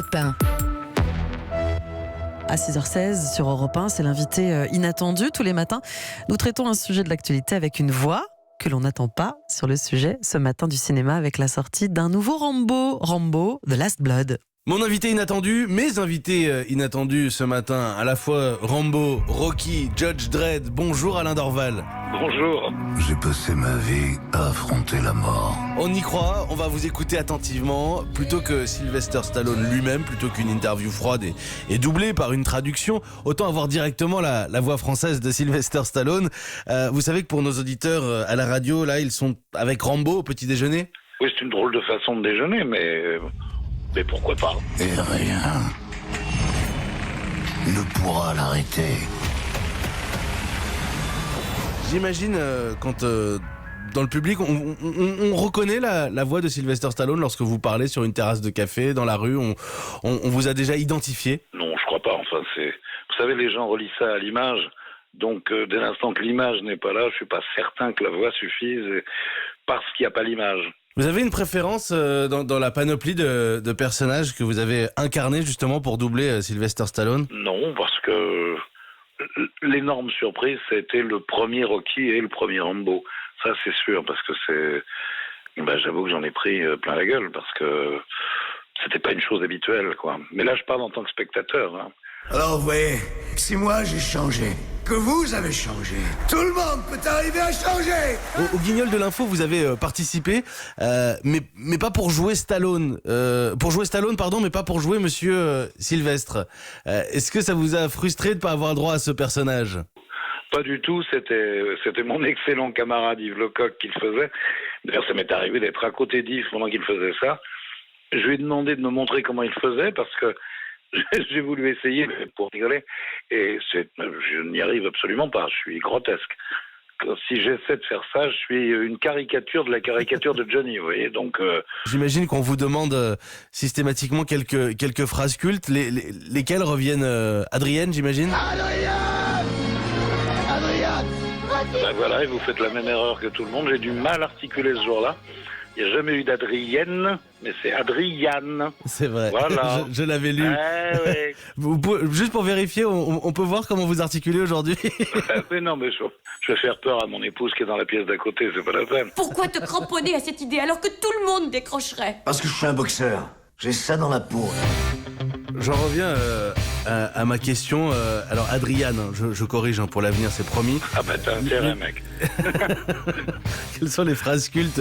Europe 1. À 6h16 sur Europe 1, c'est l'invité inattendu. Tous les matins, nous traitons un sujet de l'actualité avec une voix que l'on n'attend pas sur le sujet ce matin du cinéma avec la sortie d'un nouveau Rambo, The Last Blood. Mon invité inattendu, mes invités inattendus ce matin, à la fois Rambo, Rocky, Judge Dredd. Bonjour Alain Dorval. Bonjour. J'ai passé ma vie à affronter la mort. On y croit, on va vous écouter attentivement. Plutôt que Sylvester Stallone lui-même, plutôt qu'une interview froide et doublée par une traduction, autant avoir directement la voix française de Sylvester Stallone. Vous savez que pour nos auditeurs à la radio, là, ils sont avec Rambo au petit déjeuner. Oui, c'est une drôle de façon de déjeuner, mais pourquoi pas. Et rien ne pourra l'arrêter. J'imagine quand dans le public, on reconnaît la voix de Sylvester Stallone lorsque vous parlez sur une terrasse de café, dans la rue. On vous a déjà identifié? Non, je crois pas. Enfin, vous savez, les gens relient ça à l'image. Donc, dès l'instant que l'image n'est pas là, je suis pas certain que la voix suffise parce qu'il n'y a pas l'image. Vous avez une préférence dans la panoplie de personnages que vous avez incarnés justement pour doubler Sylvester Stallone? Non, parce que l'énorme surprise, c'était le premier Rocky et le premier Rambo. Ça, c'est sûr, parce que j'avoue que j'en ai pris plein la gueule, parce que c'était pas une chose habituelle, quoi. Mais là, je parle en tant que spectateur, hein. Alors vous voyez, si moi j'ai changé, que vous avez changé, tout le monde peut arriver à changer. Au Guignol de l'info, vous avez participé, mais pas pour jouer Stallone. Pour jouer Stallone, pardon, mais pas pour jouer Monsieur Sylvestre. Est-ce que ça vous a frustré de pas avoir droit à ce personnage? Pas du tout, c'était mon excellent camarade Yves Lecoq qui le faisait. D'ailleurs, ça m'est arrivé d'être à côté d'Yves pendant qu'il faisait ça. Je lui ai demandé de me montrer comment il faisait, parce que j'ai voulu essayer pour rigoler, et je n'y arrive absolument pas, je suis grotesque. Si j'essaie de faire ça, je suis une caricature de la caricature de Johnny, vous voyez, donc... J'imagine qu'on vous demande systématiquement quelques phrases cultes, lesquelles reviennent Adrienne, j'imagine? Ben voilà, et vous faites la même erreur que tout le monde, j'ai du mal à articuler ce jour-là. Il n'y a jamais eu d'Adrienne, mais c'est Adriane. C'est vrai, voilà. je l'avais lu. Oui. Juste pour vérifier, on peut voir comment vous articulez aujourd'hui? Oui, non, mais je vais faire peur à mon épouse qui est dans la pièce d'à côté, c'est pas la peine. Pourquoi te cramponner à cette idée alors que tout le monde décrocherait? Parce que je suis un boxeur, j'ai ça dans la peau. J'en reviens à ma question. Alors Adriane, je corrige pour l'avenir, c'est promis. Ah bah t'as intérêt, mec. Quelles sont les phrases cultes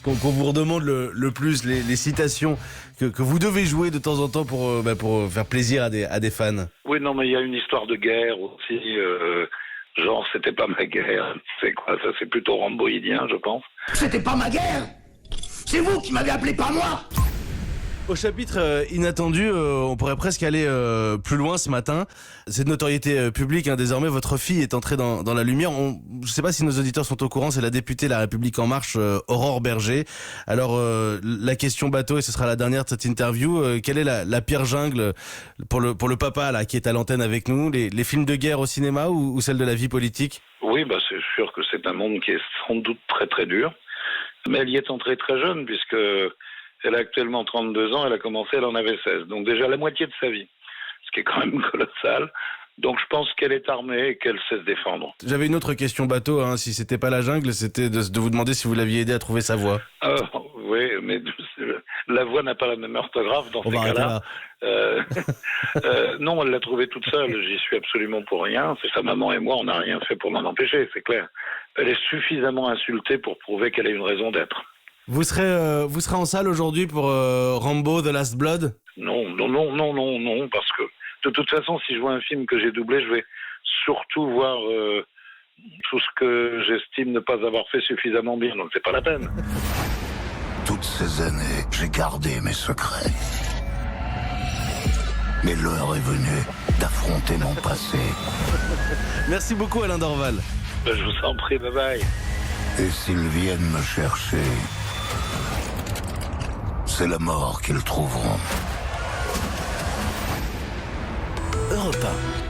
qu'on vous redemande le plus, les citations que vous devez jouer de temps en temps pour faire plaisir à des fans? Oui, non, mais il y a une histoire de guerre aussi. Genre, c'était pas ma guerre. C'est quoi ça? C'est plutôt ramboïdien, je pense. C'était pas ma guerre. C'est vous qui m'avez appelé, pas moi. Au chapitre inattendu, on pourrait presque aller plus loin ce matin. C'est de notoriété publique, désormais votre fille est entrée dans la lumière. Je ne sais pas si nos auditeurs sont au courant, c'est la députée La République En Marche, Aurore Berger. Alors la question bateau, et ce sera la dernière de cette interview, quelle est la pire jungle pour le papa là qui est à l'antenne avec nous, les films de guerre au cinéma ou celle de la vie politique? Oui, bah c'est sûr que c'est un monde qui est sans doute très très dur. Mais elle y est entrée très jeune, puisque... Elle a actuellement 32 ans, elle a commencé, elle en avait 16. Donc déjà la moitié de sa vie, ce qui est quand même colossal. Donc je pense qu'elle est armée et qu'elle sait se défendre. J'avais une autre question bateau, si c'était pas la jungle, c'était de vous demander si vous l'aviez aidé à trouver sa voix. Oui, mais la voix n'a pas la même orthographe dans ces cas-là. Non, elle l'a trouvée toute seule, j'y suis absolument pour rien. C'est sa maman et moi, on n'a rien fait pour m'en empêcher, c'est clair. Elle est suffisamment insultée pour prouver qu'elle a une raison d'être. Vous serez en salle aujourd'hui pour Rambo The Last Blood? Non, parce que de toute façon, si je vois un film que j'ai doublé, je vais surtout voir tout ce que j'estime ne pas avoir fait suffisamment bien, donc c'est pas la peine. Toutes ces années, j'ai gardé mes secrets. Mais l'heure est venue d'affronter mon passé. Merci beaucoup Alain Dorval. Je vous en prie, bye bye. Et s'ils viennent me chercher, c'est la mort qu'ils trouveront. Europe 1.